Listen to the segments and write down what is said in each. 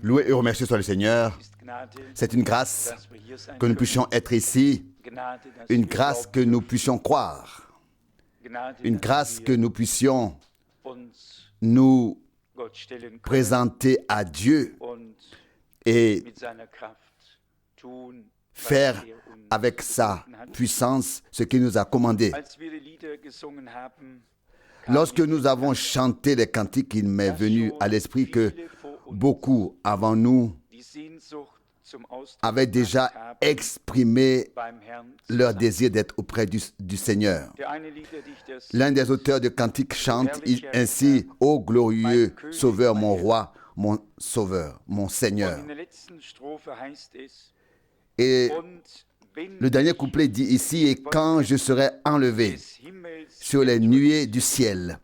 Loué et remercié soit le Seigneur. C'est une grâce que nous puissions être ici, une grâce que nous puissions croire, une grâce que nous puissions nous présenter à Dieu et faire avec sa puissance ce qu'il nous a commandé. Lorsque nous avons chanté les cantiques, il m'est venu à l'esprit que beaucoup avant nous avaient déjà exprimé leur désir d'être auprès du Seigneur. L'un des auteurs de cantiques chante ainsi « Ô glorieux Sauveur, mon roi, mon Sauveur, mon Seigneur ». Et le dernier couplet dit ici « Et quand je serai enlevé sur les nuées du ciel,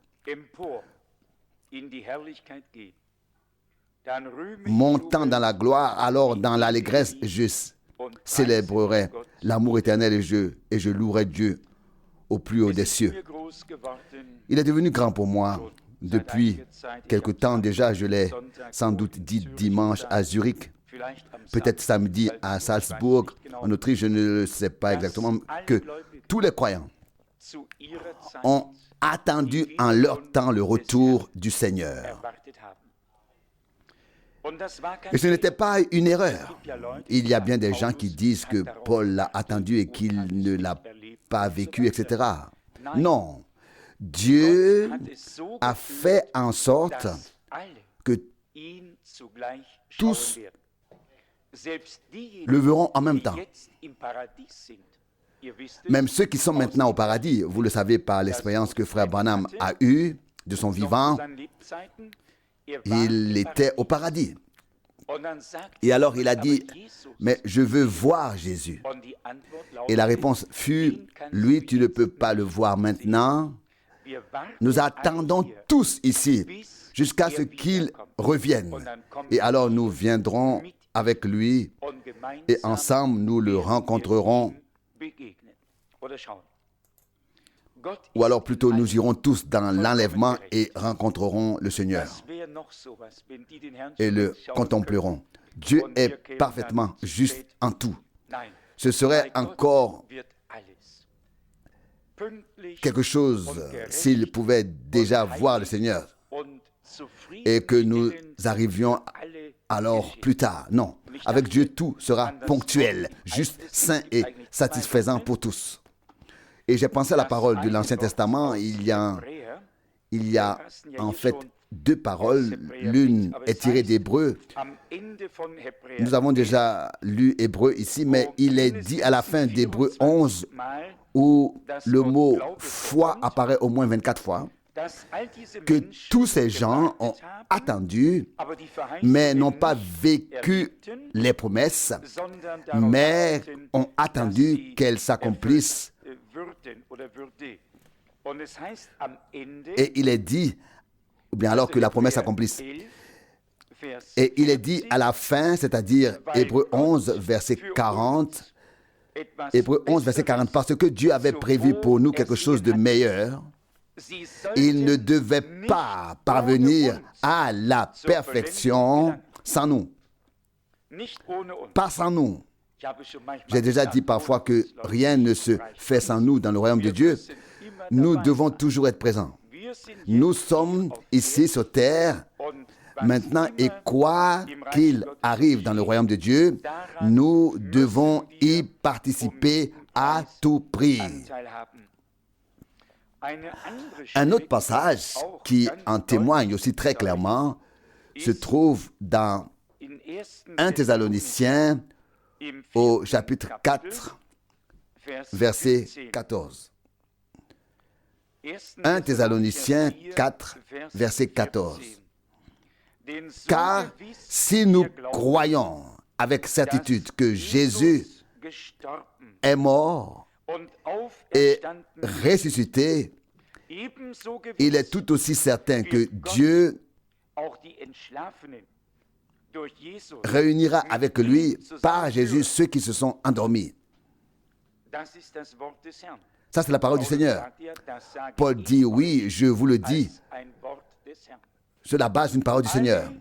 montant dans la gloire, alors dans l'allégresse, je célébrerai l'amour éternel et je louerai Dieu au plus haut des cieux. » Il est devenu grand pour moi. Depuis quelque temps déjà, je l'ai sans doute dit dimanche à Zurich, peut-être samedi à Salzbourg, en Autriche, je ne le sais pas exactement, que tous les croyants ont attendu en leur temps le retour du Seigneur. Et ce n'était pas une erreur. Il y a bien des gens qui disent que Paul l'a attendu et qu'il ne l'a pas vécu, etc. Non. Dieu a fait en sorte que tous le verront en même temps. Même ceux qui sont maintenant au paradis, vous le savez par l'expérience que Frère Branham a eue de son vivant, il était au paradis. Et alors il a dit, mais je veux voir Jésus. Et la réponse fut, lui, tu ne peux pas le voir maintenant. Nous attendons tous ici jusqu'à ce qu'il revienne. Et alors nous viendrons avec lui et ensemble nous le rencontrerons. Ou alors plutôt nous irons tous dans l'enlèvement et rencontrerons le Seigneur et le contemplerons. Dieu est parfaitement juste en tout. Ce serait encore quelque chose s'il pouvait déjà voir le Seigneur et que nous arrivions alors plus tard. Non, avec Dieu tout sera ponctuel, juste, saint et satisfaisant pour tous. Et j'ai pensé à la parole de l'Ancien Testament. Il y a en fait deux paroles. L'une est tirée d'Hébreu. Nous avons déjà lu Hébreu ici, mais il est dit à la fin d'Hébreu 11 où le mot foi apparaît au moins 24 fois, que tous ces gens ont attendu, mais n'ont pas vécu les promesses, mais ont attendu qu'elles s'accomplissent. Et il est dit, ou bien alors que la promesse s'accomplisse. Et il est dit à la fin, c'est-à-dire Hébreu 11, verset 40, Hébreu 11, verset 40, parce que Dieu avait prévu pour nous quelque chose de meilleur, il ne devait pas parvenir à la perfection sans nous. Pas sans nous. J'ai déjà dit parfois que rien ne se fait sans nous dans le royaume de Dieu. Nous devons toujours être présents. Nous sommes ici sur terre maintenant et quoi qu'il arrive dans le royaume de Dieu, nous devons y participer à tout prix. Un autre passage qui en témoigne aussi très clairement se trouve dans 1 Thessaloniciens au chapitre 4, verset 14. 1 Thessaloniciens 4, verset 14. Car si nous croyons avec certitude que Jésus est mort et ressuscité, il est tout aussi certain que Dieu réunira avec lui par Jésus ceux qui se sont endormis. Ça, c'est la parole du Seigneur. Paul dit, oui, je vous le dis, sur la base d'une parole du Seigneur.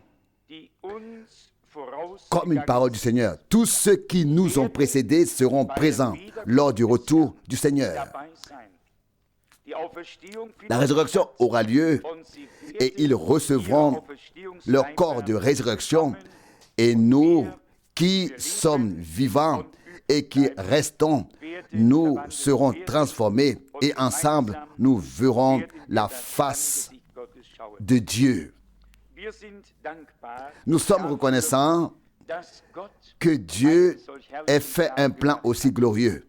comme une parole du Seigneur. Tous ceux qui nous ont précédés seront présents lors du retour du Seigneur. La résurrection aura lieu et ils recevront leur corps de résurrection. Et nous qui sommes vivants et qui restons, nous serons transformés et ensemble nous verrons la face de Dieu. Nous sommes reconnaissants que Dieu ait fait un plan aussi glorieux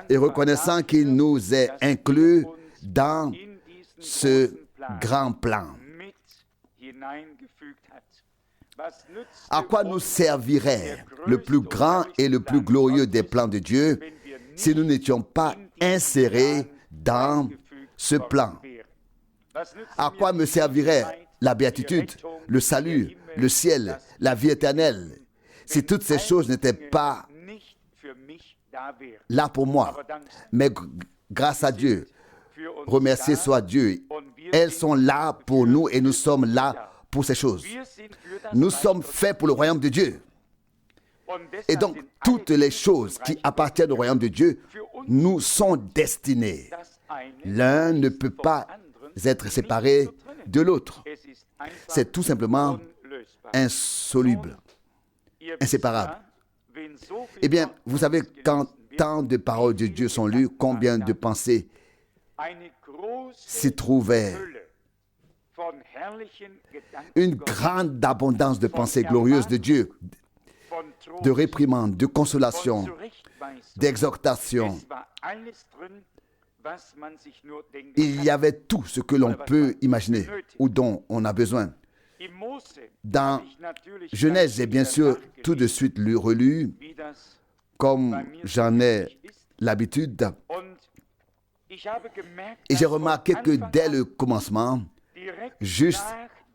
et reconnaissant qu'il nous ait inclus dans ce grand plan. À quoi nous servirait le plus grand et le plus glorieux des plans de Dieu si nous n'étions pas insérés dans ce plan? À quoi me servirait la béatitude, le salut, le ciel, la vie éternelle, si toutes ces choses n'étaient pas là pour moi? Mais grâce à Dieu, remercié soit Dieu, elles sont là pour nous et nous sommes là pour ces choses. Nous sommes faits pour le royaume de Dieu. Et donc, toutes les choses qui appartiennent au royaume de Dieu nous sont destinées. L'un ne peut pas être séparé de l'autre. C'est tout simplement insoluble, inséparable. Eh bien, vous savez, quand tant de paroles de Dieu sont lues, combien de pensées s'y trouvaient? Une grande abondance de pensées glorieuses de Dieu, de réprimandes, de consolation, d'exhortation. Il y avait tout ce que l'on peut imaginer ou dont on a besoin. Dans Genèse, j'ai bien sûr tout de suite relu, comme j'en ai l'habitude. Et j'ai remarqué que dès le commencement, juste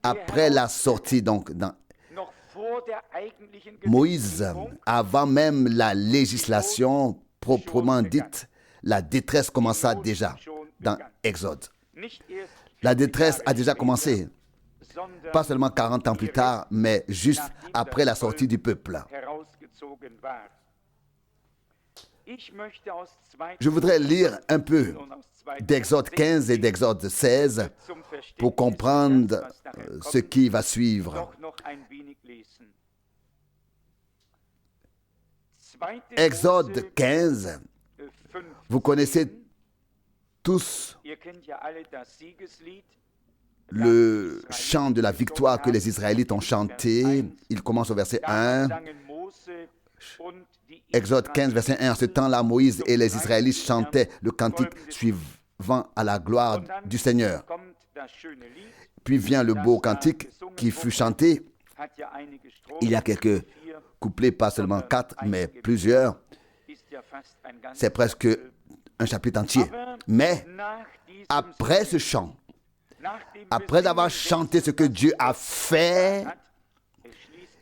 après la sortie, donc dans Moïse, avant même la législation proprement dite, la détresse commença déjà dans Exode. La détresse a déjà commencé, pas seulement 40 ans plus tard, mais juste après la sortie du peuple. Je voudrais lire un peu d'Exode 15 et d'Exode 16 pour comprendre ce qui va suivre. Exode 15, vous connaissez tous le chant de la victoire que les Israélites ont chanté. Il commence au verset 1. Exode 15, verset 1. En ce temps-là, Moïse et les Israélites chantaient le cantique suivant à la gloire du Seigneur. Puis vient le beau cantique qui fut chanté. Il y a quelques couplets, pas seulement 4, mais plusieurs. C'est presque un chapitre entier. Mais après ce chant, après avoir chanté ce que Dieu a fait,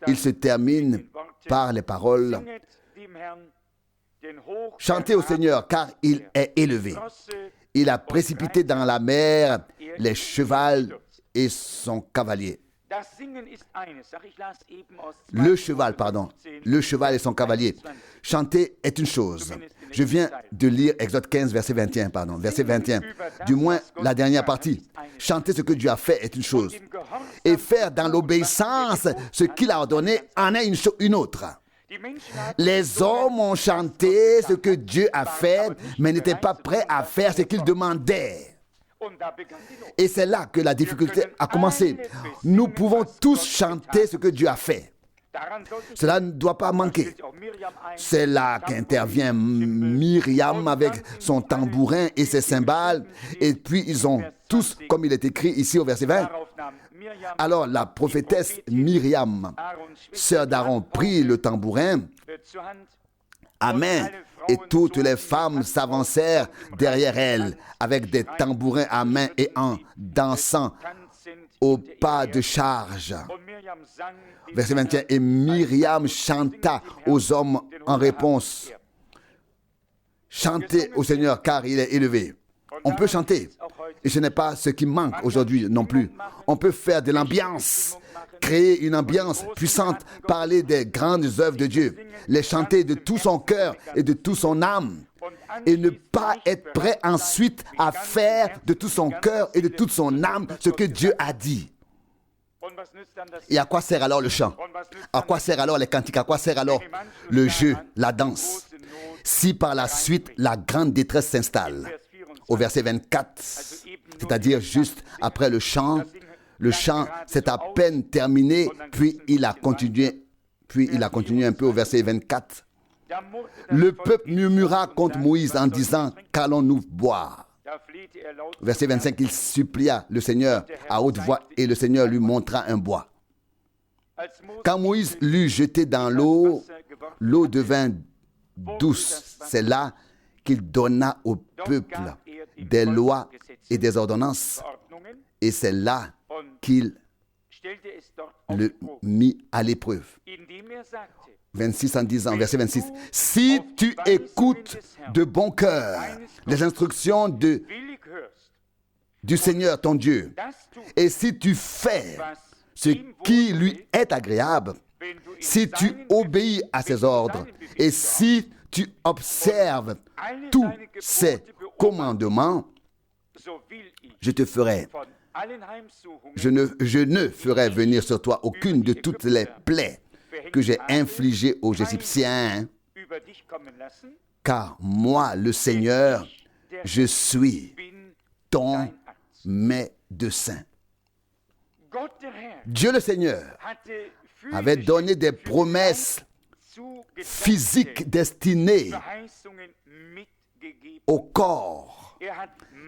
il se termine par les paroles: chantez au Seigneur, car il est élevé. Il a précipité dans la mer les chevals et son cavalier. Le cheval et son cavalier. Chanter est une chose. Je viens de lire Exode 15, verset 21, verset 21. Du moins, la dernière partie. Chanter ce que Dieu a fait est une chose. Et faire dans l'obéissance ce qu'il a ordonné en est une autre. Les hommes ont chanté ce que Dieu a fait, mais n'étaient pas prêts à faire ce qu'il demandait. Et c'est là que la difficulté a commencé. Nous pouvons tous chanter ce que Dieu a fait. Cela ne doit pas manquer. C'est là qu'intervient Myriam avec son tambourin et ses cymbales. Et puis ils ont tous, comme il est écrit ici au verset 20, alors la prophétesse Myriam, sœur d'Aaron, prit le tambourin à main, et toutes les femmes s'avancèrent derrière elle avec des tambourins à main et en dansant au pas de charge. Verset 21, et Myriam chanta aux hommes en réponse: chantez au Seigneur car il est élevé. On peut chanter, et ce n'est pas ce qui manque aujourd'hui non plus. On peut faire de l'ambiance, créer une ambiance puissante, parler des grandes œuvres de Dieu, les chanter de tout son cœur et de toute son âme, et ne pas être prêt ensuite à faire de tout son cœur et de toute son âme ce que Dieu a dit. Et à quoi sert alors le chant? À quoi sert alors les cantiques? À quoi sert alors le jeu, la danse? Si par la suite la grande détresse s'installe. Au verset 24, c'est-à-dire juste après le chant s'est à peine terminé, puis il a continué un peu au verset 24. Le peuple murmura contre Moïse en disant, qu'allons-nous boire? Verset 25, il supplia le Seigneur à haute voix et le Seigneur lui montra un bois. Quand Moïse l'eut jeté dans l'eau, l'eau devint douce. C'est là qu'il donna au peuple des lois et des ordonnances. Et c'est là qu'il le mit à l'épreuve. 26 en disant, verset 26, « Si tu écoutes de bon cœur les instructions du Seigneur ton Dieu, et si tu fais ce qui lui est agréable, si tu obéis à ses ordres, et si tu observes tous ses commandements, je ne ferai venir sur toi aucune de toutes les plaies que j'ai infligées aux Égyptiens, car moi, le Seigneur, je suis ton médecin. » Dieu le Seigneur avait donné des promesses physiques destinées au corps.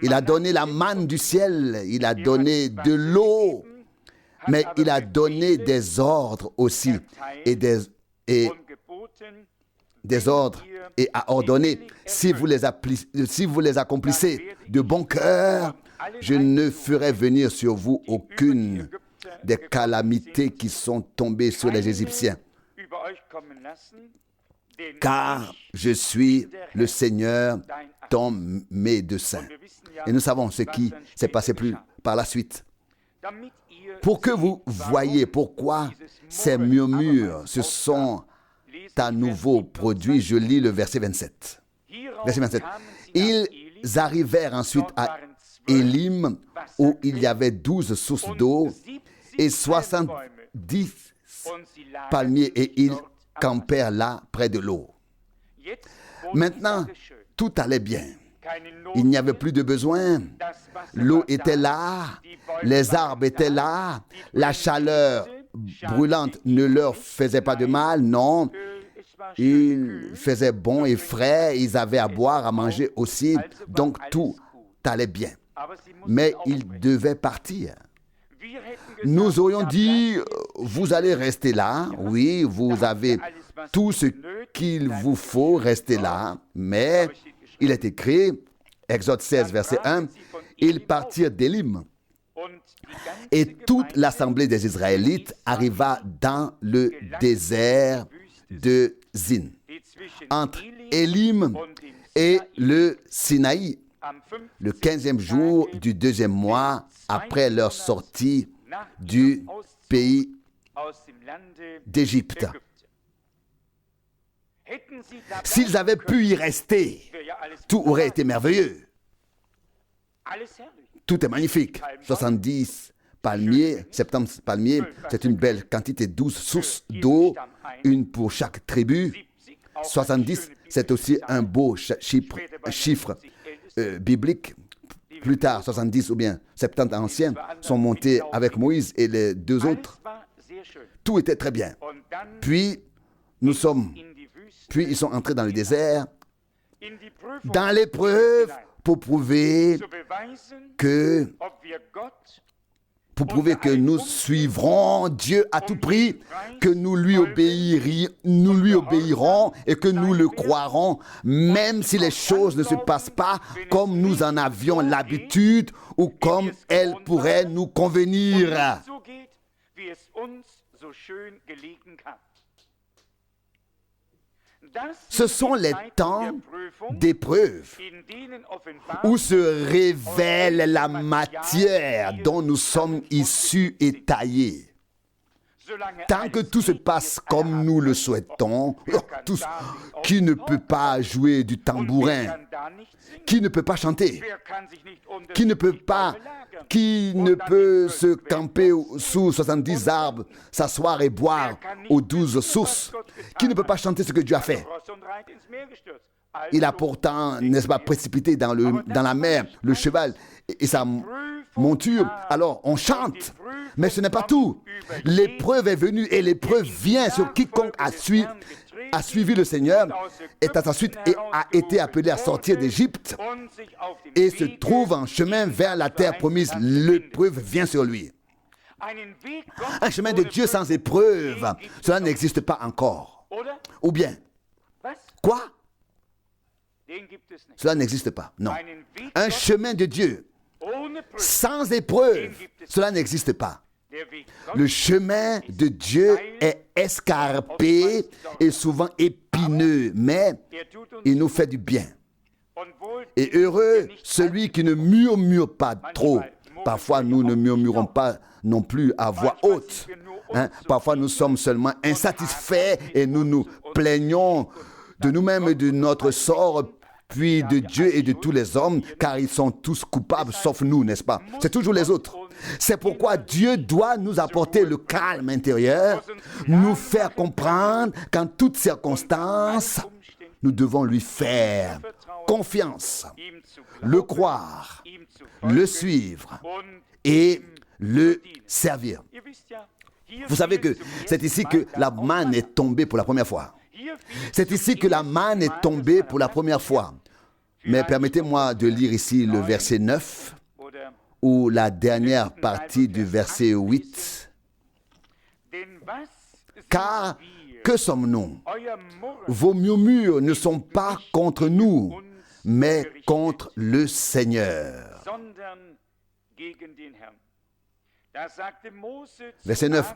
Il a donné la manne du ciel, il a donné de l'eau, mais il a donné des ordres aussi et des ordres et a ordonné, si vous les accomplissez de bon cœur, je ne ferai venir sur vous aucune des calamités qui sont tombées sur les Égyptiens. Car je suis le Seigneur, ton médecin. Et nous savons ce qui s'est passé plus par la suite. Pour que vous voyez pourquoi ces murmures se sont à nouveau produits, je lis le verset 27. Verset 27. Ils arrivèrent ensuite à Élim, où il y avait 12 sources d'eau et 70 palmiers, et ils campèrent là près de l'eau. Maintenant, tout allait bien. Il n'y avait plus de besoin. L'eau était là, les arbres étaient là, la chaleur brûlante ne leur faisait pas de mal, non. Il faisait bon et frais, ils avaient à boire, à manger aussi, donc tout allait bien. Mais ils devaient partir. Nous aurions dit, vous allez rester là, oui, vous avez tout ce qu'il vous faut, rester là, mais il est écrit, Exode 16, verset 1, ils partirent d'Élim. Et toute l'assemblée des Israélites arriva dans le désert de Zin, entre Élim et le Sinaï, le 15e jour du 2e mois après leur sortie du pays d'Égypte. S'ils avaient pu y rester, tout aurait été merveilleux. Tout est magnifique. 70 palmiers, 70 palmiers, c'est une belle quantité, 12 sources d'eau, une pour chaque tribu. 70, c'est aussi un beau chiffre biblique. Plus tard, 70 ou bien 70 anciens sont montés avec Moïse et les deux autres. Tout était très bien. Puis ils sont entrés dans le désert, dans l'épreuve, pour prouver que nous suivrons Dieu à tout prix, que nous lui obéirons et que nous le croirons, même si les choses ne se passent pas comme nous en avions l'habitude ou comme elles pourraient nous convenir. Ce sont les temps d'épreuve où se révèle la matière dont nous sommes issus et taillés. Tant que tout se passe comme nous le souhaitons, tous, qui ne peut pas jouer du tambourin, qui ne peut pas chanter, qui ne peut se camper sous 70 arbres, s'asseoir et boire aux 12 sources, qui ne peut pas chanter ce que Dieu a fait. Il a pourtant, n'est-ce pas, précipité dans la mer le cheval et sa monture. Alors, on chante, mais ce n'est pas tout. L'épreuve est venue et l'épreuve vient sur quiconque a suivi le Seigneur, est à sa suite et a été appelé à sortir d'Égypte et se trouve en chemin vers la terre promise. L'épreuve vient sur lui. Un chemin de Dieu sans épreuve, cela n'existe pas encore. Ou bien, quoi? Cela n'existe pas, non. Un chemin de Dieu sans épreuve, cela n'existe pas. Le chemin de Dieu est escarpé et souvent épineux, mais il nous fait du bien. Et heureux celui qui ne murmure pas trop. Parfois, nous ne murmurons pas non plus à voix haute. Parfois, nous sommes seulement insatisfaits et nous nous plaignons de nous-mêmes et de notre sort, puis de Dieu et de tous les hommes, car ils sont tous coupables, sauf nous, n'est-ce pas? C'est toujours les autres. C'est pourquoi Dieu doit nous apporter le calme intérieur, nous faire comprendre qu'en toutes circonstances, nous devons lui faire confiance, le croire, le suivre et le servir. Vous savez que c'est ici que la manne est tombée pour la première fois. C'est ici que la manne est tombée pour la première fois. Mais permettez-moi de lire ici le verset 9 ou la dernière partie du verset 8. Car que sommes-nous? Vos murmures ne sont pas contre nous, mais contre le Seigneur. Verset 9.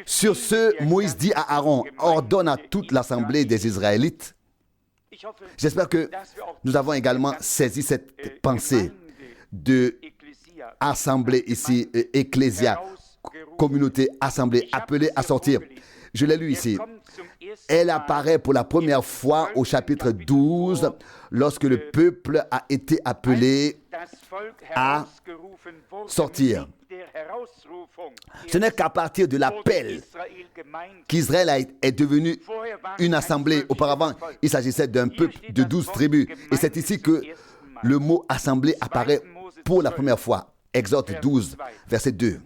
Sur ce, Moïse dit à Aaron, ordonne à toute l'assemblée des Israélites. J'espère que nous avons également saisi cette pensée de assemblée ici, ecclésia, communauté, assemblée, appelée à sortir. Je l'ai lu ici. Elle apparaît pour la première fois au chapitre 12, lorsque le peuple a été appelé à sortir. Ce n'est qu'à partir de l'appel qu'Israël est devenu une assemblée. Auparavant, il s'agissait d'un peuple de 12 tribus. Et c'est ici que le mot assemblée apparaît pour la première fois. Exode 12, verset 2.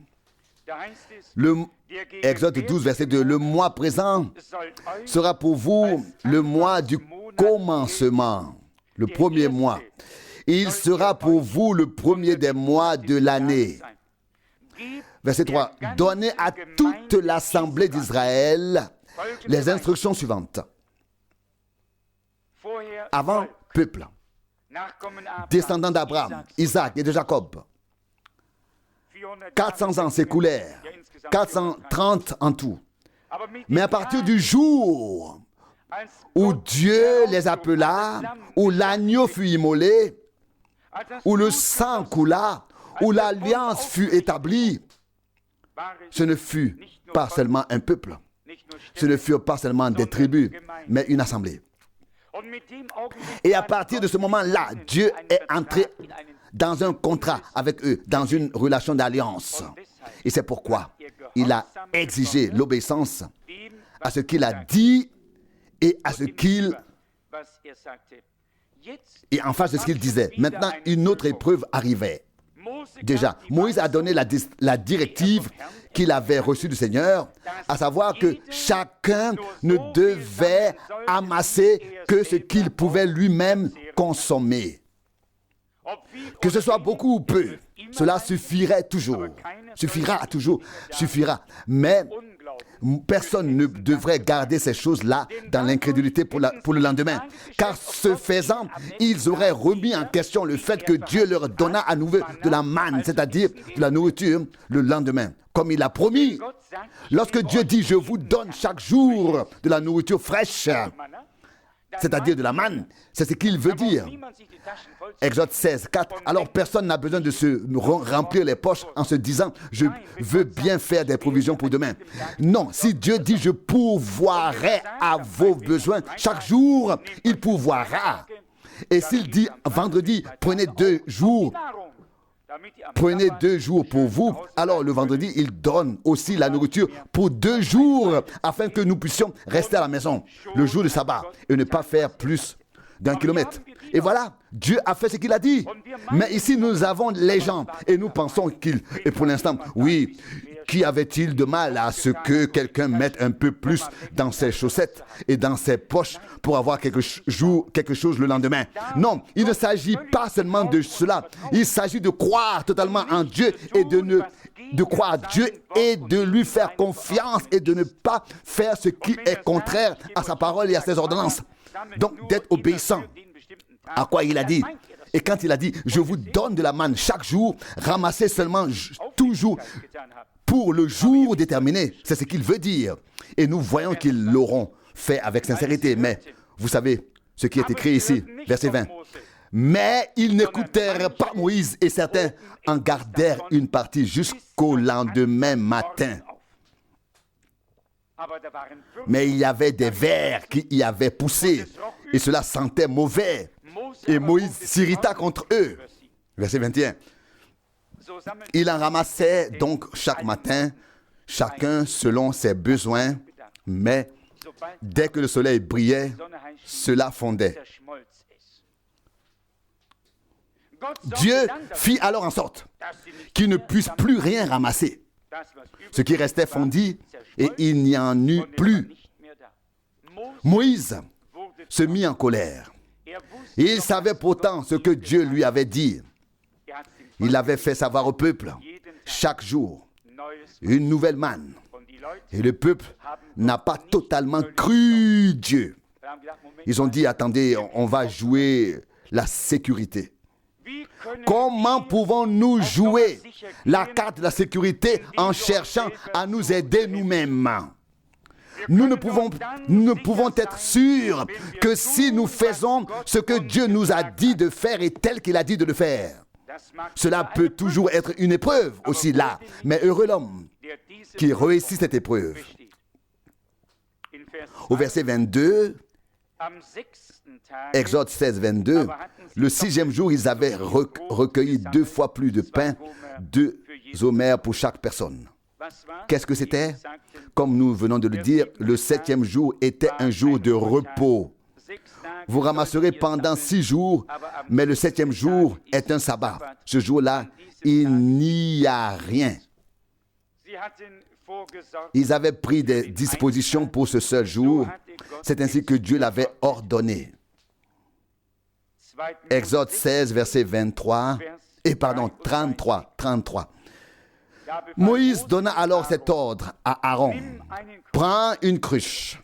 Exode 12, verset 2. Le mois présent sera pour vous le mois du commencement, le premier mois. Il sera pour vous le premier des mois de l'année. Verset 3. Donnez à toute l'assemblée d'Israël les instructions suivantes. Avant, peuple, descendant d'Abraham, Isaac et de Jacob. 400 ans s'écoulèrent, 430 en tout. Mais à partir du jour où Dieu les appela, où l'agneau fut immolé, où le sang coula, où l'alliance fut établie, ce ne fut pas seulement un peuple, ce ne furent pas seulement des tribus, mais une assemblée. Et à partir de ce moment-là, Dieu est entré dans un contrat avec eux, dans une relation d'alliance. Et c'est pourquoi il a exigé l'obéissance à ce qu'il a dit et à ce qu'il... Et en face de ce qu'il disait. Maintenant, une autre épreuve arrivait. Déjà, Moïse a donné la directive qu'il avait reçue du Seigneur, à savoir que chacun ne devait amasser que ce qu'il pouvait lui-même consommer. Que ce soit beaucoup ou peu, cela suffirait toujours. Suffira. Mais personne ne devrait garder ces choses-là dans l'incrédulité pour le lendemain. Car ce faisant, ils auraient remis en question le fait que Dieu leur donna à nouveau de la manne, c'est-à-dire de la nourriture, le lendemain. Comme il a promis. Lorsque Dieu dit « Je vous donne chaque jour de la nourriture fraîche », c'est-à-dire de la manne. C'est ce qu'il veut dire. Exode 16, 4. Alors personne n'a besoin de se remplir les poches en se disant « Je veux bien faire des provisions pour demain ». Non, si Dieu dit « Je pourvoirai à vos besoins », chaque jour, il pourvoira. Et s'il dit vendredi, prenez 2 jours, prenez 2 jours pour vous, alors le vendredi, il donne aussi la nourriture pour 2 jours afin que nous puissions rester à la maison le jour du sabbat et ne pas faire plus d'1 kilomètre. Et voilà, Dieu a fait ce qu'il a dit. Mais ici, nous avons les gens et nous pensons et pour l'instant, oui, qui avait-il de mal à ce que quelqu'un mette un peu plus dans ses chaussettes et dans ses poches pour avoir quelque chose le lendemain? Non, il ne s'agit pas seulement de cela. Il s'agit de croire totalement en Dieu et de croire à Dieu et de lui faire confiance et de ne pas faire ce qui est contraire à sa parole et à ses ordonnances. Donc, d'être obéissant à quoi il a dit. Et quand il a dit, je vous donne de la manne chaque jour, ramassez seulement toujours pour le jour déterminé. C'est ce qu'il veut dire. Et nous voyons qu'ils l'auront fait avec sincérité. Mais vous savez ce qui est écrit ici, verset 20. Mais ils n'écoutèrent pas Moïse et certains en gardèrent une partie jusqu'au lendemain matin. Mais il y avait des vers qui y avaient poussé et cela sentait mauvais. Et Moïse s'irrita contre eux. Verset 21. Il en ramassait donc chaque matin, chacun selon ses besoins, mais dès que le soleil brillait, cela fondait. Dieu fit alors en sorte qu'ils ne puissent plus rien ramasser. Ce qui restait fondit et il n'y en eut plus. Moïse se mit en colère. Il savait pourtant ce que Dieu lui avait dit. Il avait fait savoir au peuple chaque jour une nouvelle manne. Et le peuple n'a pas totalement cru Dieu. Ils ont dit, attendez, on va jouer la sécurité. Comment pouvons-nous jouer la carte de la sécurité en cherchant à nous aider nous-mêmes? Nous ne pouvons être sûrs que si nous faisons ce que Dieu nous a dit de faire et tel qu'il a dit de le faire. Cela peut toujours être une épreuve aussi là, mais heureux l'homme qui réussit cette épreuve. Au verset 22, Exode 16, 22, le 6e jour, ils avaient recueilli 2 fois plus de pain, 2 homères pour chaque personne. Qu'est-ce que c'était? Comme nous venons de le dire, le 7e jour était un jour de repos. Vous ramasserez pendant 6 jours, mais le 7e jour est un sabbat. Ce jour-là, il n'y a rien. Ils avaient pris des dispositions pour ce seul jour. C'est ainsi que Dieu l'avait ordonné. Exode 16, verset 33. Moïse donna alors cet ordre à Aaron. Prends une cruche,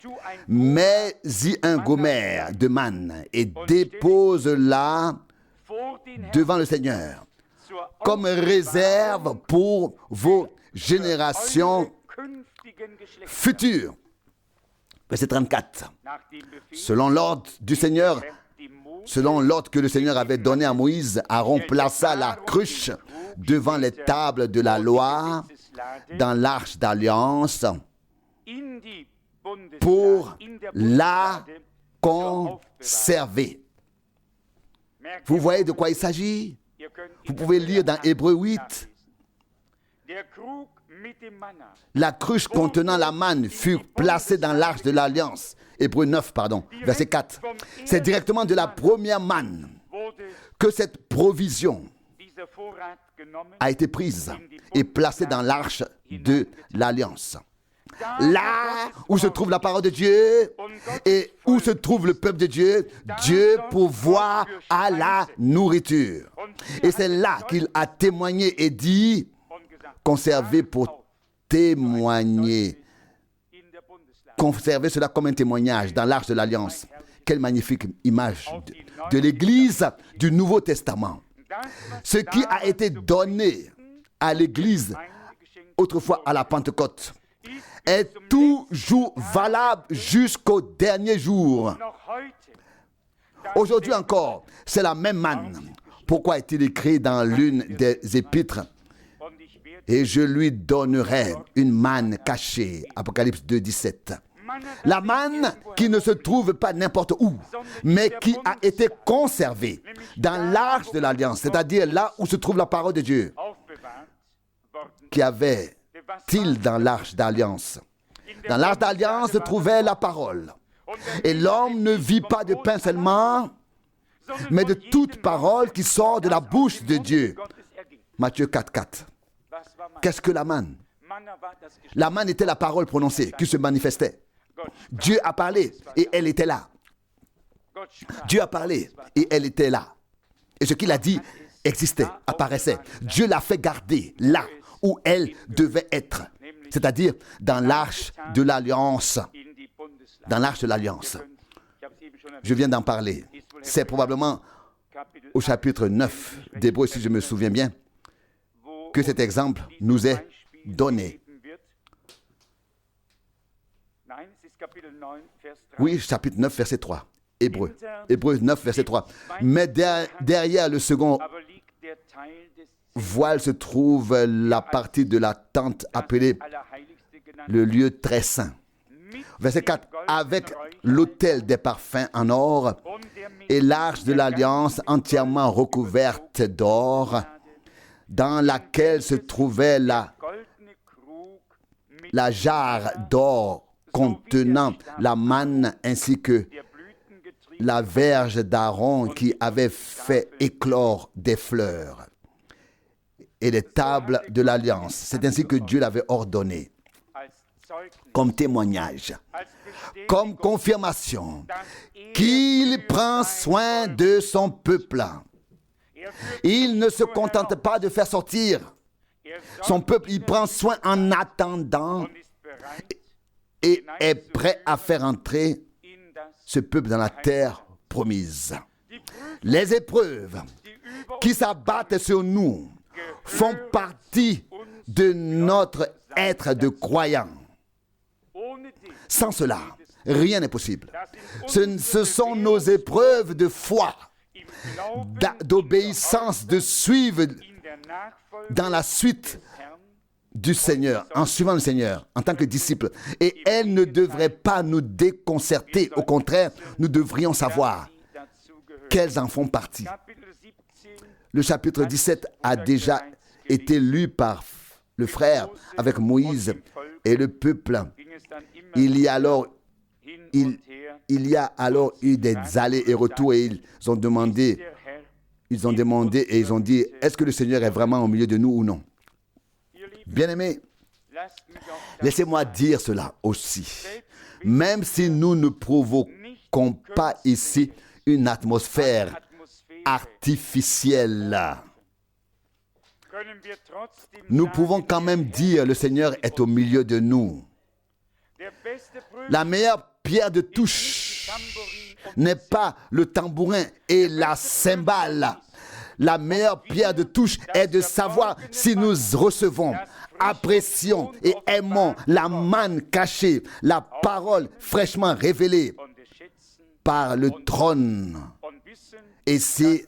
mets-y un gomer de manne et dépose-la devant le Seigneur comme réserve pour vos générations futures. Verset 34. Selon l'ordre du Seigneur, selon l'ordre que le Seigneur avait donné à Moïse, Aaron plaça la cruche devant les tables de la loi dans l'arche d'alliance pour la conserver. Vous voyez de quoi il s'agit? Vous pouvez lire dans Hébreux 8. La cruche contenant la manne fut placée dans l'arche de l'alliance. Hébreux 9, verset 4. C'est directement de la première manne que cette provision a été prise et placée dans l'arche de l'alliance. Là où se trouve la parole de Dieu et où se trouve le peuple de Dieu, Dieu pourvoit à la nourriture. Et c'est là qu'il a témoigné et dit, conservez pour témoigner. Conservez cela comme un témoignage dans l'arche de l'alliance. Quelle magnifique image de l'Église du Nouveau Testament. Ce qui a été donné à l'Église autrefois à la Pentecôte est toujours valable jusqu'au dernier jour. Aujourd'hui encore, c'est la même manne. Pourquoi est-il écrit dans l'une des épîtres? Et je lui donnerai une manne cachée. Apocalypse 2, 17. La manne qui ne se trouve pas n'importe où, mais qui a été conservée dans l'arche de l'Alliance, c'est-à-dire là où se trouve la parole de Dieu. Qu'y avait-il dans l'arche d'Alliance? Dans l'arche d'Alliance se trouvait la parole. Et l'homme ne vit pas de pain seulement, mais de toute parole qui sort de la bouche de Dieu. Matthieu 4, 4. Qu'est-ce que la manne? La manne était la parole prononcée qui se manifestait. Dieu a parlé et elle était là. Dieu a parlé et elle était là. Et ce qu'il a dit existait, apparaissait. Dieu l'a fait garder là où elle devait être. C'est-à-dire dans l'arche de l'Alliance. Dans l'arche de l'Alliance. Je viens d'en parler. C'est probablement au chapitre 9 d'Hébreux, si je me souviens bien, que cet exemple nous est donné. Oui, chapitre 9, verset 3. Hébreux 9, verset 3. Mais derrière le second voile se trouve la partie de la tente appelée le lieu très saint. Verset 4. Avec l'autel des parfums en or et l'arche de l'Alliance entièrement recouverte d'or, dans laquelle se trouvait la jarre d'or contenant la manne ainsi que la verge d'Aaron qui avait fait éclore des fleurs et les tables de l'Alliance. C'est ainsi que Dieu l'avait ordonné, comme témoignage, comme confirmation qu'il prend soin de son peuple. Il ne se contente pas de faire sortir son peuple, il prend soin en attendant et est prêt à faire entrer ce peuple dans la terre promise. Les épreuves qui s'abattent sur nous font partie de notre être de croyant. Sans cela, rien n'est possible. Ce sont nos épreuves de foi, d'obéissance, de suivre dans la suite du Seigneur, en suivant le Seigneur, en tant que disciples. Et elles ne devraient pas nous déconcerter. Au contraire, nous devrions savoir qu'elles en font partie. Le chapitre 17 a déjà été lu par le frère avec Moïse et le peuple. Il y a alors eu des allers et retours et ils ont demandé et ils ont dit, est-ce que le Seigneur est vraiment au milieu de nous ou non? Bien-aimés, laissez-moi dire cela aussi. Même si nous ne provoquons pas ici une atmosphère artificielle, nous pouvons quand même dire le Seigneur est au milieu de nous. La meilleure pierre de touche n'est pas le tambourin et la cymbale. La meilleure pierre de touche est de savoir si nous recevons, apprécions et aimons la manne cachée, la parole fraîchement révélée par le trône. Et si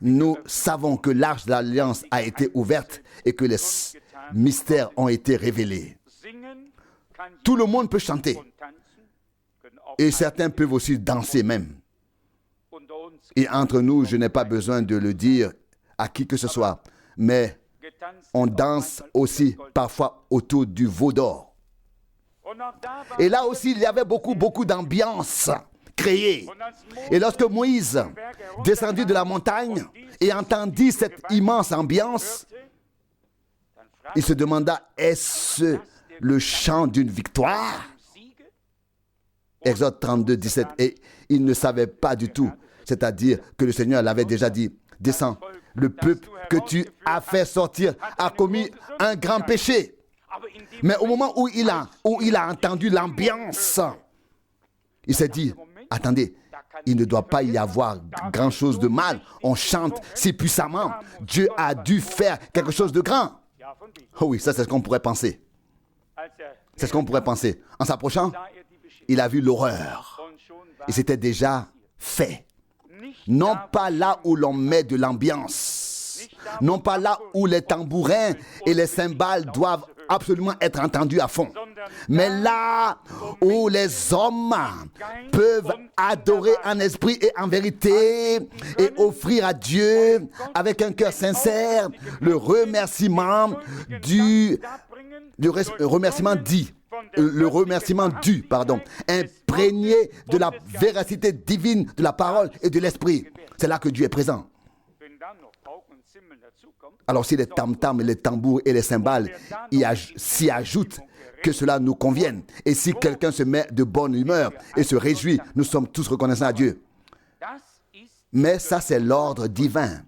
nous savons que l'arche de l'Alliance a été ouverte et que les mystères ont été révélés, tout le monde peut chanter. Et certains peuvent aussi danser même. Et entre nous, je n'ai pas besoin de le dire à qui que ce soit, mais on danse aussi parfois autour du veau d'or. Et là aussi, il y avait beaucoup d'ambiance créée. Et lorsque Moïse descendit de la montagne et entendit cette immense ambiance, il se demanda, est-ce le chant d'une victoire? Exode 32, 17. Et il ne savait pas du tout. C'est-à-dire que le Seigneur l'avait déjà dit, descends, le peuple que tu as fait sortir a commis un grand péché. Mais au moment où il a entendu l'ambiance, il s'est dit, attendez, il ne doit pas y avoir grand-chose de mal. On chante si puissamment. Dieu a dû faire quelque chose de grand. Oh oui, ça c'est ce qu'on pourrait penser. C'est ce qu'on pourrait penser. En s'approchant, il a vu l'horreur. Et c'était déjà fait. Non pas là où l'on met de l'ambiance. Non pas là où les tambourins et les cymbales doivent absolument être entendus à fond. Mais là où les hommes peuvent adorer en esprit et en vérité et offrir à Dieu avec un cœur sincère le remerciement imprégné de la véracité divine de la parole et de l'esprit. C'est là que Dieu est présent. Alors si les tam-tams, les tambours et les cymbales s'y ajoutent, que cela nous convienne. Et si quelqu'un se met de bonne humeur et se réjouit, nous sommes tous reconnaissants à Dieu. Mais ça, c'est l'ordre divin.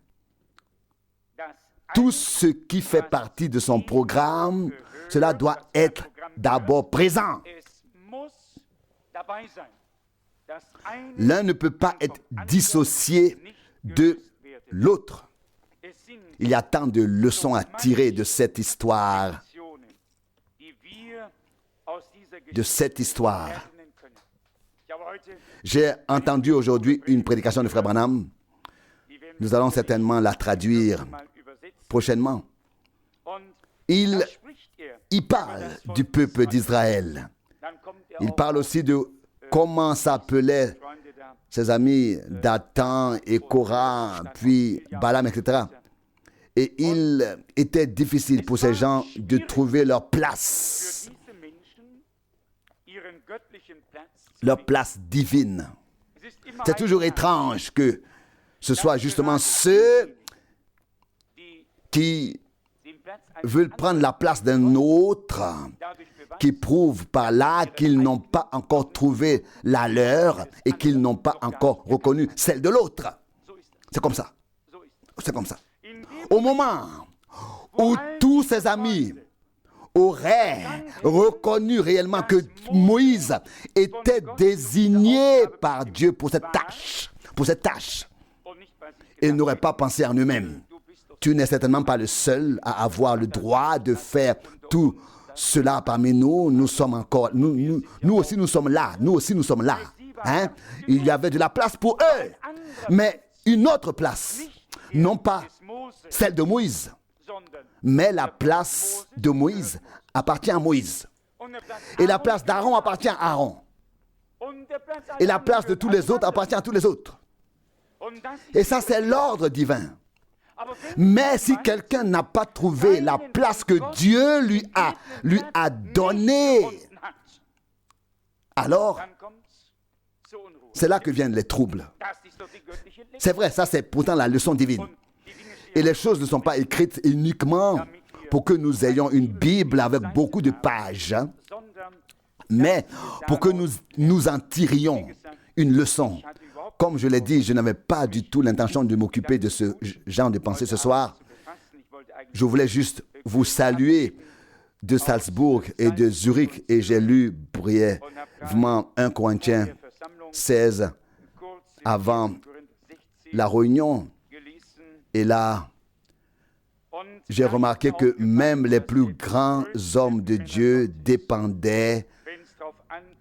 Tout ce qui fait partie de son programme, cela doit être d'abord présent. L'un ne peut pas être dissocié de l'autre. Il y a tant de leçons à tirer de cette histoire. J'ai entendu aujourd'hui une prédication de Frère Branham. Nous allons certainement la traduire prochainement. Il parle du peuple d'Israël. Il parle aussi de comment s'appelaient ses amis Dathan et Korah, puis Balaam, etc. Et il était difficile pour ces gens de trouver leur place divine. C'est toujours étrange que ce soit justement ceux qui veulent prendre la place d'un autre, qui prouvent par là qu'ils n'ont pas encore trouvé la leur et qu'ils n'ont pas encore reconnu celle de l'autre. C'est comme ça. C'est comme ça. Au moment où tous ses amis auraient reconnu réellement que Moïse était désigné par Dieu pour cette tâche, ils n'auraient pas pensé en eux-mêmes. Tu n'es certainement pas le seul à avoir le droit de faire tout cela parmi nous. Nous sommes encore, nous aussi nous sommes là. Nous aussi nous sommes là. Hein? Il y avait de la place pour eux, mais une autre place, non pas celle de Moïse, mais la place de Moïse appartient à Moïse. Et la place d'Aaron appartient à Aaron. Et la place de tous les autres appartient à tous les autres. Et ça, c'est l'ordre divin. Mais si quelqu'un n'a pas trouvé la place que Dieu lui a donnée, alors, c'est là que viennent les troubles. C'est vrai, ça c'est pourtant la leçon divine. Et les choses ne sont pas écrites uniquement pour que nous ayons une Bible avec beaucoup de pages, mais pour que nous en tirions une leçon. Comme je l'ai dit, je n'avais pas du tout l'intention de m'occuper de ce genre de pensée ce soir. Je voulais juste vous saluer de Salzbourg et de Zurich, et j'ai lu brièvement 1 Corinthiens 16 avant la réunion. Et là, j'ai remarqué que même les plus grands hommes de Dieu dépendaient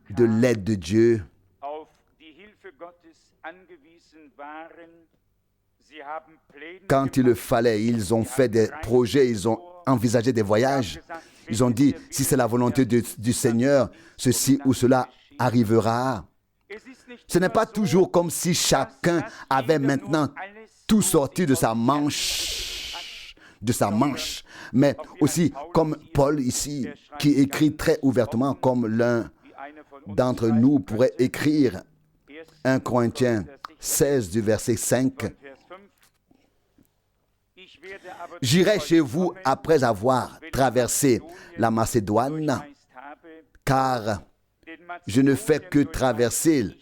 de l'aide de Dieu. Quand il le fallait, ils ont fait des projets, ils ont envisagé des voyages. Ils ont dit, si c'est la volonté du Seigneur, ceci ou cela arrivera. Ce n'est pas toujours comme si chacun avait maintenant tout sorti de sa manche, mais aussi comme Paul ici, qui écrit très ouvertement, comme l'un d'entre nous pourrait écrire 1 Corinthiens 16 du verset 5. J'irai chez vous après avoir traversé la Macédoine, car je ne fais que traverser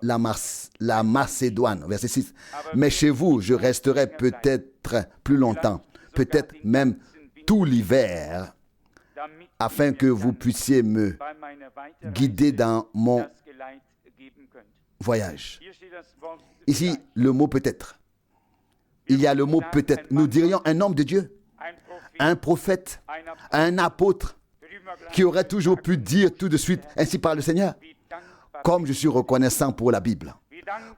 la Macédoine. Verset 6. Mais chez vous, je resterai peut-être plus longtemps, peut-être même tout l'hiver, afin que vous puissiez me guider dans mon voyage. Ici, le mot peut-être. Il y a le mot peut-être. Nous dirions un homme de Dieu, un prophète, un apôtre, qui aurait toujours pu dire tout de suite, ainsi parle le Seigneur. Comme je suis reconnaissant pour la Bible,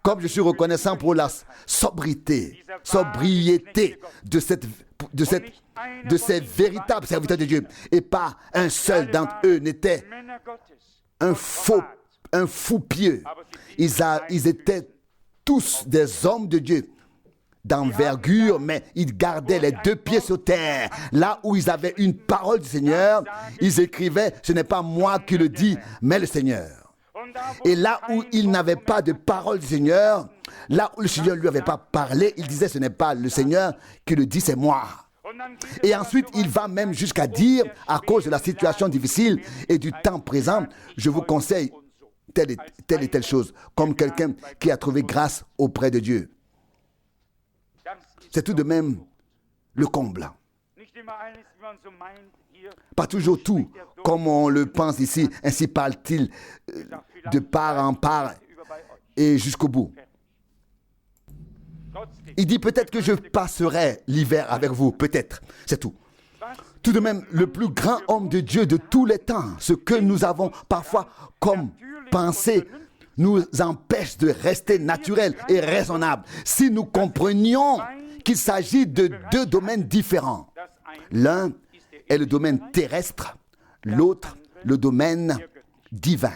comme je suis reconnaissant pour la sobriété de ces véritables serviteurs de Dieu. Et pas un seul d'entre eux n'était un fou pieux. Ils étaient tous des hommes de Dieu d'envergure, mais ils gardaient les deux pieds sur terre. Là où ils avaient une parole du Seigneur, ils écrivaient, ce n'est pas moi qui le dis, mais le Seigneur. Et là où il n'avait pas de parole du Seigneur, là où le Seigneur ne lui avait pas parlé, il disait, ce n'est pas le Seigneur qui le dit, c'est moi. Et ensuite, il va même jusqu'à dire, à cause de la situation difficile et du temps présent, je vous conseille telle et telle chose, comme quelqu'un qui a trouvé grâce auprès de Dieu. C'est tout de même le comble. Pas toujours tout, comme on le pense ici, ainsi parle-t-il de part en part et jusqu'au bout. Il dit peut-être que je passerai l'hiver avec vous, peut-être, c'est tout. Tout de même, le plus grand homme de Dieu de tous les temps, ce que nous avons parfois comme pensée, nous empêche de rester naturel et raisonnable. Si nous comprenions qu'il s'agit de deux domaines différents. L'un est le domaine terrestre, l'autre le domaine divin.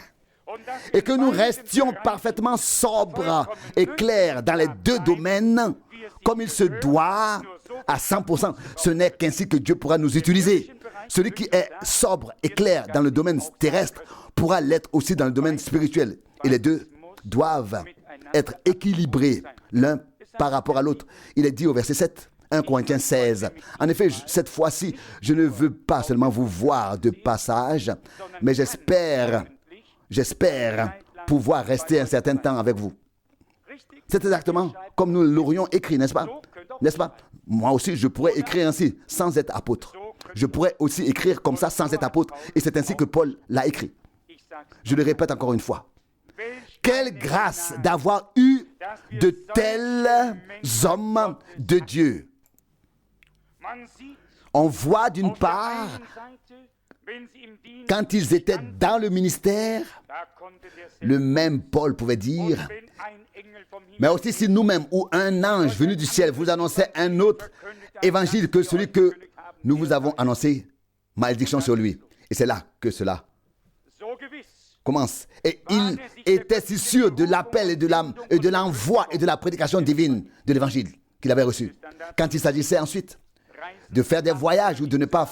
Et que nous restions parfaitement sobres et clairs dans les deux domaines, comme il se doit, à 100%. Ce n'est qu'ainsi que Dieu pourra nous utiliser. Celui qui est sobre et clair dans le domaine terrestre pourra l'être aussi dans le domaine spirituel. Et les deux doivent être équilibrés l'un par rapport à l'autre. Il est dit au verset 7, 1 Corinthiens 16. En effet, cette fois-ci, je ne veux pas seulement vous voir de passage, mais j'espère pouvoir rester un certain temps avec vous. C'est exactement comme nous l'aurions écrit, n'est-ce pas? N'est-ce pas? Moi aussi, je pourrais écrire ainsi, sans être apôtre. Je pourrais aussi écrire comme ça, sans être apôtre. Et c'est ainsi que Paul l'a écrit. Je le répète encore une fois. Quelle grâce d'avoir eu de tels hommes de Dieu. On voit d'une part, quand ils étaient dans le ministère, le même Paul pouvait dire, mais aussi si nous-mêmes ou un ange venu du ciel vous annonçait un autre évangile que celui que nous vous avons annoncé, malédiction sur lui. Et c'est là que cela commence. Et il était si sûr de l'appel et de l'envoi et de la prédication divine de l'évangile qu'il avait reçu. Quand il s'agissait ensuite de faire des voyages ou de ne pas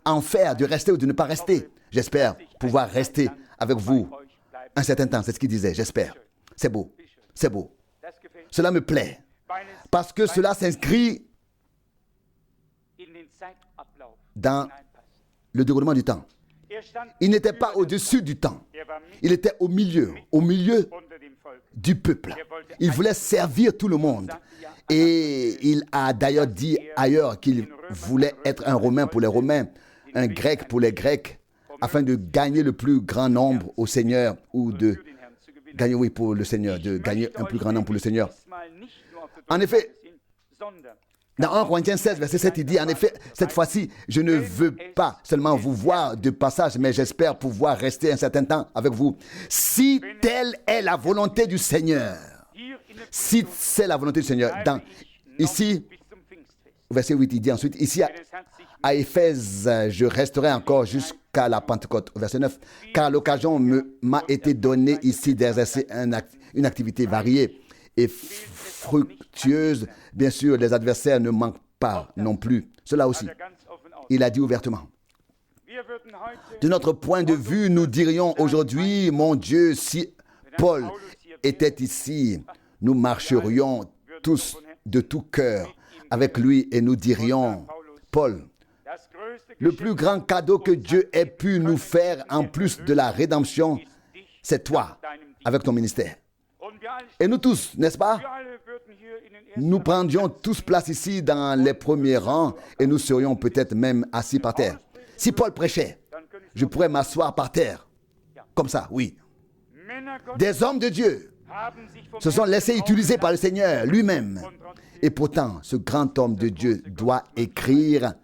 en faire, de rester ou de ne pas rester, j'espère pouvoir rester avec vous un certain temps. C'est ce qu'il disait, j'espère. C'est beau, c'est beau. Cela me plaît parce que cela s'inscrit dans le déroulement du temps. Il n'était pas au-dessus du temps. Il était au milieu du peuple. Il voulait servir tout le monde. Et il a d'ailleurs dit ailleurs qu'il voulait être un Romain pour les Romains, un Grec pour les Grecs, afin de gagner le plus grand nombre au Seigneur, ou de gagner, oui, pour le Seigneur, de gagner un plus grand nombre pour le Seigneur. En effet, dans 1 Corinthiens 16, verset 7, il dit, en effet, cette fois-ci, je ne veux pas seulement vous voir de passage, mais j'espère pouvoir rester un certain temps avec vous. Si telle est la volonté du Seigneur, si c'est la volonté du Seigneur, ici, verset 8, il dit ensuite, ici à Éphèse, je resterai encore jusqu'à la Pentecôte, verset 9, car l'occasion m'a été donnée ici d'exercer une activité variée et fructueuse. Bien sûr, les adversaires ne manquent pas non plus. Cela aussi, il a dit ouvertement. De notre point de vue, nous dirions aujourd'hui, mon Dieu, si Paul était ici, nous marcherions tous de tout cœur avec lui et nous dirions, Paul, le plus grand cadeau que Dieu ait pu nous faire en plus de la rédemption, c'est toi, avec ton ministère. Et nous tous, n'est-ce pas? Nous prendrions tous place ici dans les premiers rangs et nous serions peut-être même assis par terre. Si Paul prêchait, je pourrais m'asseoir par terre. Comme ça, oui. Des hommes de Dieu se sont laissés utiliser par le Seigneur lui-même. Et pourtant, ce grand homme de Dieu doit écrire,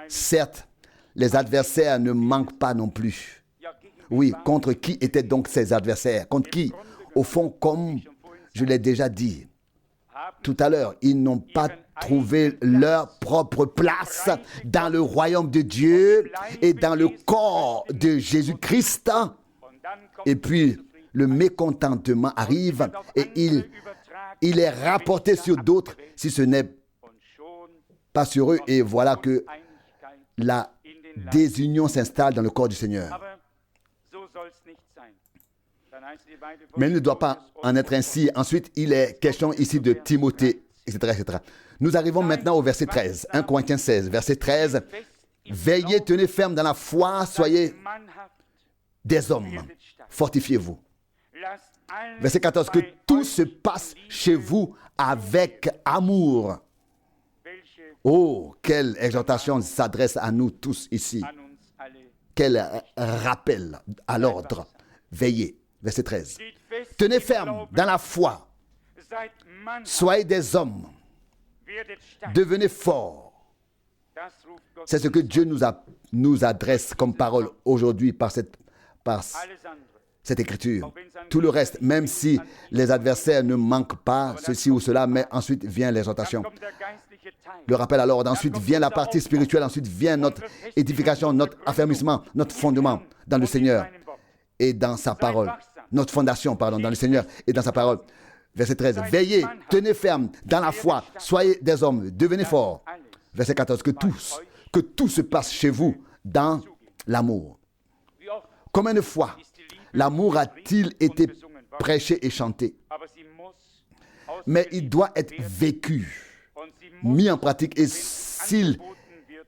certes, Les adversaires ne manquent pas non plus. Oui, contre qui étaient donc ces adversaires? Contre qui? Au fond, comme je l'ai déjà dit tout à l'heure, ils n'ont pas trouvé leur propre place dans le royaume de Dieu et dans le corps de Jésus-Christ. Et puis, le mécontentement arrive et il est rapporté sur d'autres si ce n'est pas sur eux. Et voilà que la désunion s'installe dans le corps du Seigneur. Mais il ne doit pas en être ainsi. Ensuite, il est question ici de Timothée, etc., etc. Nous arrivons maintenant au verset 13. 1 Corinthiens 16, verset 13. Veillez, tenez ferme dans la foi, soyez des hommes. Fortifiez-vous. Verset 14. Que tout se passe chez vous avec amour. Oh, quelle exhortation s'adresse à nous tous ici. Quel rappel à l'ordre. Veillez. Verset 13. Tenez ferme dans la foi. Soyez des hommes. Devenez forts. C'est ce que Dieu nous adresse comme parole aujourd'hui par cette écriture. Tout le reste, même si les adversaires ne manquent pas ceci ou cela, mais ensuite vient l'exhortation. Le rappel à l'ordre. Ensuite vient la partie spirituelle. Ensuite vient notre édification, notre affermissement, notre fondement dans le Seigneur et dans sa parole. Notre fondation, pardon, dans le Seigneur et dans sa parole. Verset 13. Veillez, tenez ferme dans la foi, soyez des hommes, devenez forts. Verset 14. Que tout se passe chez vous dans l'amour. Combien de fois l'amour a-t-il été prêché et chanté? Mais il doit être vécu, mis en pratique, et s'il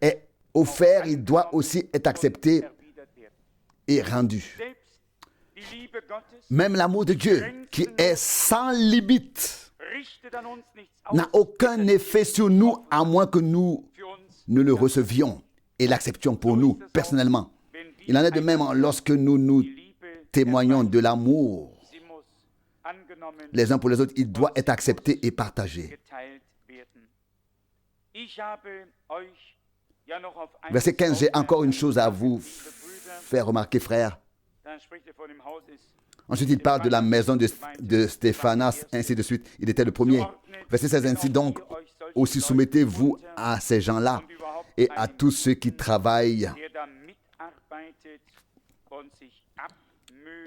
est offert, il doit aussi être accepté et rendu. Même l'amour de Dieu, qui est sans limite, n'a aucun effet sur nous à moins que nous ne le recevions et l'acceptions pour nous personnellement. Il en est de même lorsque nous témoignons de l'amour les uns pour les autres. Il doit être accepté et partagé. Verset 15, j'ai encore une chose à vous faire remarquer, frères. Ensuite, il parle de la maison de Stéphanas, ainsi de suite. Il était le premier. Verset 16, ainsi donc, aussi soumettez-vous à ces gens-là et à tous ceux qui travaillent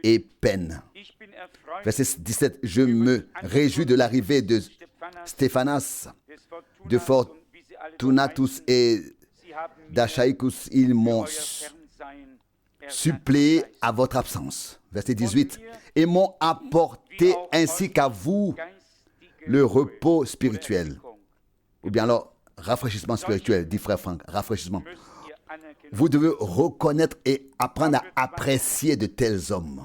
et peinent. Verset 17, je me réjouis de l'arrivée de Stéphanas, de Fortunatus et d'Achaïcus. Ils m'ont suppléé à votre absence. Verset 18. Et m'ont apporté ainsi qu'à vous le repos spirituel. Ou bien alors, rafraîchissement spirituel, dit frère Franck, rafraîchissement. Vous devez reconnaître et apprendre à apprécier de tels hommes.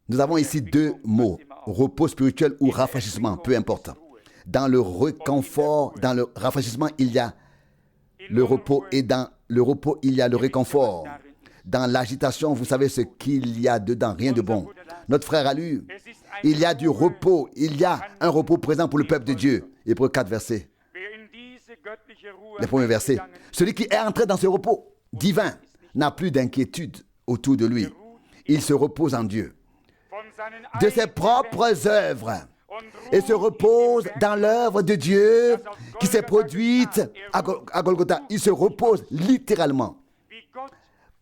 Nous avons ici deux mots, repos spirituel ou rafraîchissement, peu importe. Dans le réconfort, dans le rafraîchissement, il y a le repos et dans le repos, il y a le réconfort. Dans l'agitation, vous savez ce qu'il y a dedans, rien de bon. Notre frère a lu, il y a du repos, il y a un repos présent pour le peuple de Dieu. Hébreux 4 versets. Les premiers versets. Celui qui est entré dans ce repos divin n'a plus d'inquiétude autour de lui. Il se repose en Dieu. De ses propres œuvres. Et se repose dans l'œuvre de Dieu qui s'est produite à Golgotha. Il se repose littéralement.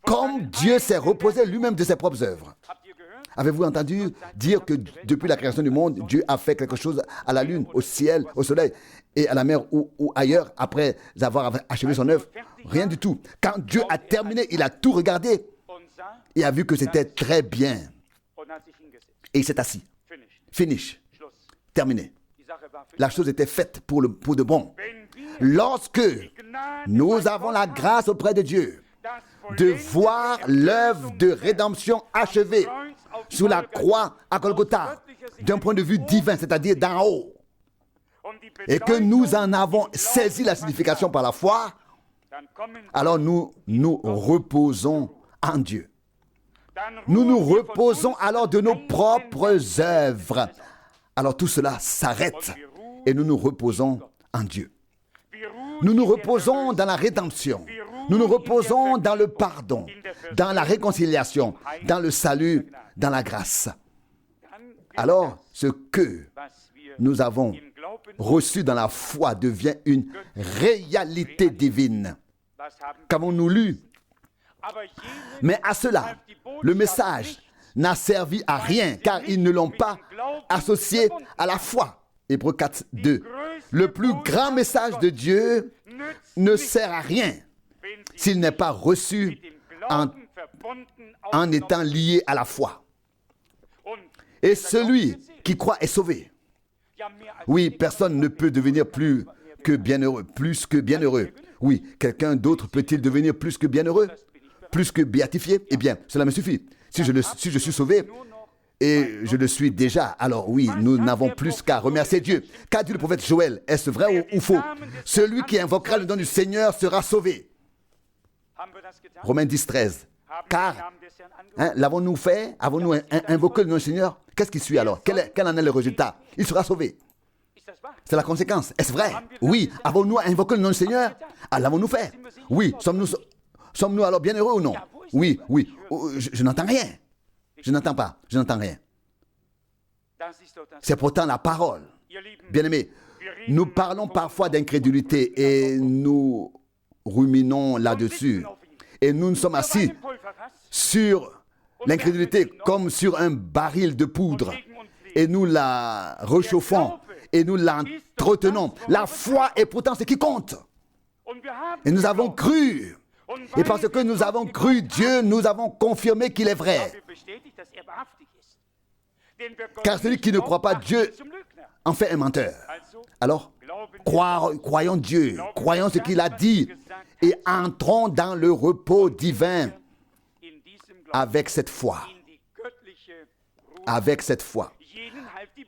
Comme Dieu s'est reposé lui-même de ses propres œuvres. Avez-vous entendu dire que depuis la création du monde, Dieu a fait quelque chose à la lune, au ciel, au soleil et à la mer ou ailleurs après avoir achevé son œuvre? Rien du tout. Quand Dieu a terminé, il a tout regardé et a vu que c'était très bien. Et il s'est assis. Finish. Terminé. La chose était faite pour de bon. Lorsque nous avons la grâce auprès de Dieu de voir l'œuvre de rédemption achevée sur la croix à Golgotha d'un point de vue divin, c'est-à-dire d'en haut, et que nous en avons saisi la signification par la foi, alors nous nous reposons en Dieu. Nous nous reposons alors de nos propres œuvres. Alors tout cela s'arrête et nous nous reposons en Dieu. Nous nous reposons dans la rédemption. Nous nous reposons dans le pardon, dans la réconciliation, dans le salut, dans la grâce. Alors, ce que nous avons reçu dans la foi devient une réalité divine. Qu'avons-nous lu? Mais à cela, le message n'a servi à rien, car ils ne l'ont pas associé à la foi. Hébreux 4, 2. Le plus grand message de Dieu ne sert à rien s'il n'est pas reçu en étant lié à la foi. Et celui qui croit est sauvé. Oui, personne ne peut devenir plus que bienheureux. Oui, quelqu'un d'autre peut-il devenir plus que bienheureux, plus que béatifié? Eh bien, cela me suffit. Si je suis sauvé, et je le suis déjà, alors oui, nous n'avons plus qu'à remercier Dieu. Qu'a dit le prophète Joël? Est-ce vrai ou faux? Celui qui invoquera le nom du Seigneur sera sauvé. Romains 10, 13. Car, l'avons-nous fait? Avons-nous invoqué le nom du Seigneur? Qu'est-ce qui suit alors? Quel en est le résultat? Il sera sauvé. C'est la conséquence. Est-ce vrai? Oui. Avons-nous invoqué le nom du Seigneur? L'avons-nous fait? Oui. Sommes-nous alors bien heureux ou non? Oui. Je n'entends rien. Je n'entends pas. Je n'entends rien. C'est pourtant la parole. Bien-aimés, nous parlons parfois d'incrédulité et nous ruminons là-dessus. Et nous sommes assis sur l'incrédulité comme sur un baril de poudre. Et nous la réchauffons et nous l'entretenons. La foi est pourtant ce qui compte. Et nous avons cru. Et parce que nous avons cru Dieu, nous avons confirmé qu'il est vrai. Car celui qui ne croit pas Dieu en fait un menteur. Alors, croyons Dieu, croyons ce qu'il a dit et entrons dans le repos divin avec cette foi. Avec cette foi.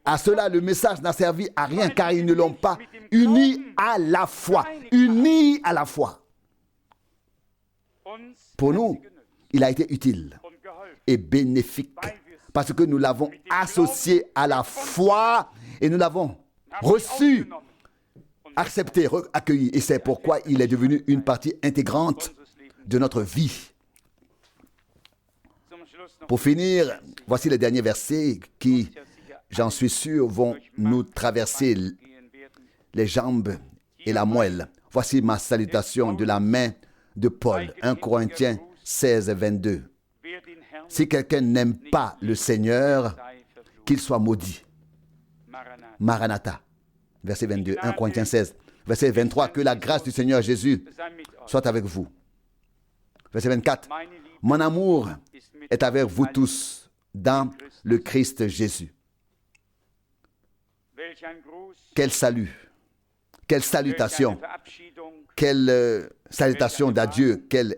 À cela, le message n'a servi à rien car ils ne l'ont pas uni à la foi. Uni à la foi. Pour nous, il a été utile et bénéfique parce que nous l'avons associé à la foi et nous l'avons reçu, accepté, accueilli. Et c'est pourquoi il est devenu une partie intégrante de notre vie. Pour finir, voici les derniers versets qui, j'en suis sûr, vont nous traverser les jambes et la moelle. Voici ma salutation de la main de Paul, 1 Corinthiens 16, 22. Si quelqu'un n'aime pas le Seigneur, qu'il soit maudit. Maranatha, verset 22, 1 Corinthiens 16, verset 23, que la grâce du Seigneur Jésus soit avec vous. Verset 24, mon amour est avec vous tous dans le Christ Jésus. Quel salut, quelle salutation, quelle salutation d'adieu, quelle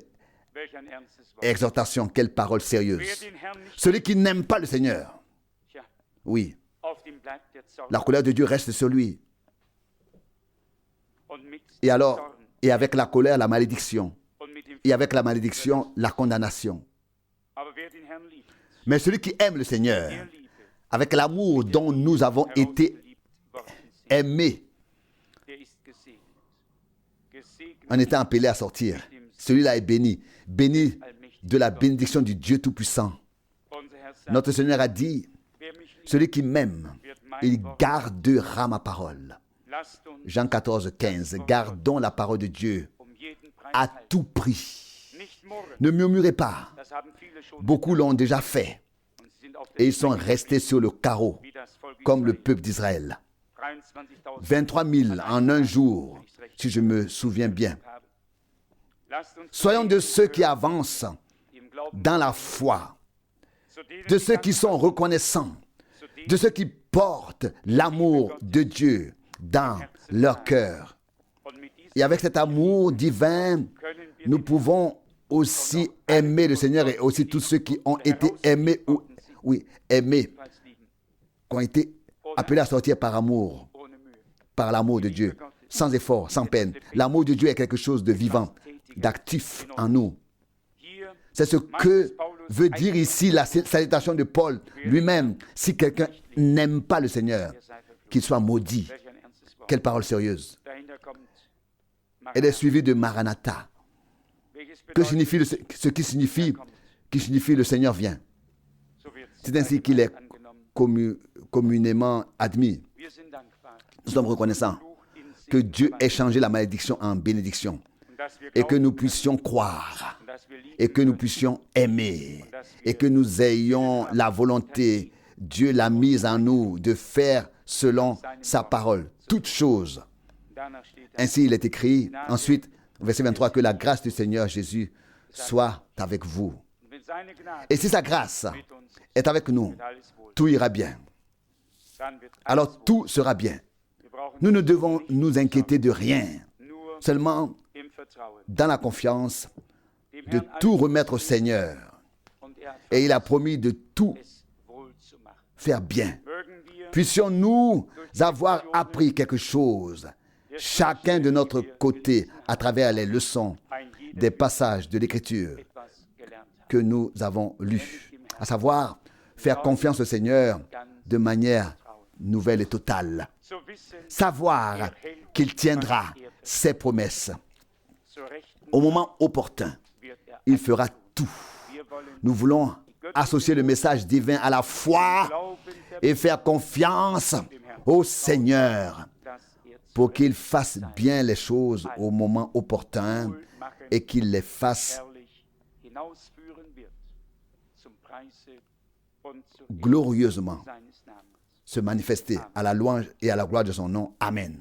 exhortation, quelle parole sérieuse. Celui qui n'aime pas le Seigneur, oui, la colère de Dieu reste sur lui. Et alors, et avec la colère, la malédiction. Et avec la malédiction, la condamnation. Mais celui qui aime le Seigneur, avec l'amour dont nous avons été aimés, en étant appelés à sortir, celui-là est béni. Béni de la bénédiction du Dieu Tout-Puissant. Notre Seigneur a dit, celui qui m'aime, il gardera ma parole. Jean 14, 15. Gardons la parole de Dieu à tout prix. Ne murmurez pas. Beaucoup l'ont déjà fait. Et ils sont restés sur le carreau, comme le peuple d'Israël. 23 000 en un jour, si je me souviens bien. Soyons de ceux qui avancent dans la foi, de ceux qui sont reconnaissants, de ceux qui portent l'amour de Dieu dans leur cœur. Et avec cet amour divin, nous pouvons aussi aimer le Seigneur et aussi tous ceux qui ont été aimés aimés, qui ont été appelés à sortir par amour, par l'amour de Dieu, sans effort, sans peine. L'amour de Dieu est quelque chose de vivant, d'actif en nous. C'est ce que veut dire ici la salutation de Paul lui-même. Si quelqu'un n'aime pas le Seigneur, qu'il soit maudit. Quelle parole sérieuse. Elle est suivie de Maranatha. ce qui signifie le Seigneur vient. C'est ainsi qu'il est communément admis. Nous sommes reconnaissants que Dieu ait changé la malédiction en bénédiction et que nous puissions croire et que nous puissions aimer et que nous ayons la volonté, Dieu l'a mise en nous, de faire selon sa parole, toutes choses. Ainsi il est écrit, ensuite, verset 23, que la grâce du Seigneur Jésus soit avec vous. Et si sa grâce est avec nous, tout ira bien. Alors tout sera bien. Nous ne devons nous inquiéter de rien, seulement dans la confiance de tout remettre au Seigneur. Et il a promis de tout faire bien. Puissions-nous avoir appris quelque chose, chacun de notre côté, à travers les leçons des passages de l'Écriture que nous avons lus, à savoir faire confiance au Seigneur de manière nouvelle et totale. Savoir qu'il tiendra ses promesses. Au moment opportun, il fera tout. Nous voulons associer le message divin à la foi et faire confiance au Seigneur pour qu'il fasse bien les choses au moment opportun et qu'il les fasse glorieusement se manifester à la louange et à la gloire de son nom. Amen.